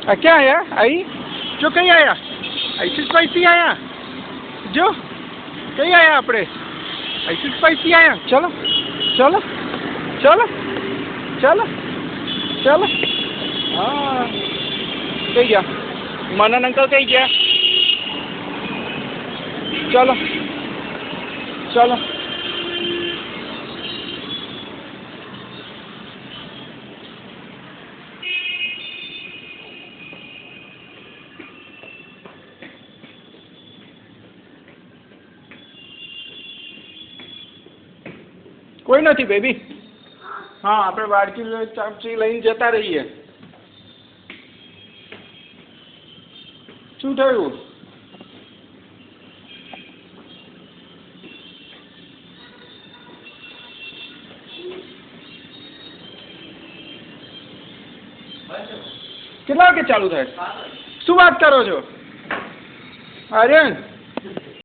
क्या आया आई जो कहीं आया ऐसी स्पाइसी आया जो कहीं आया આપણે ऐसी स्पाइसी आया चलो चलो चलो चलो चलो हाँ कहीं गया मनन अंकल कहीं गया चलो चलो कोई नहीं बेबी हाँ આપણે વાડકી ચામચી લઈને જતા રહીએ શું થયું કેટલા વાગે ચાલુ થાય શું વાત કરો છો આર્યન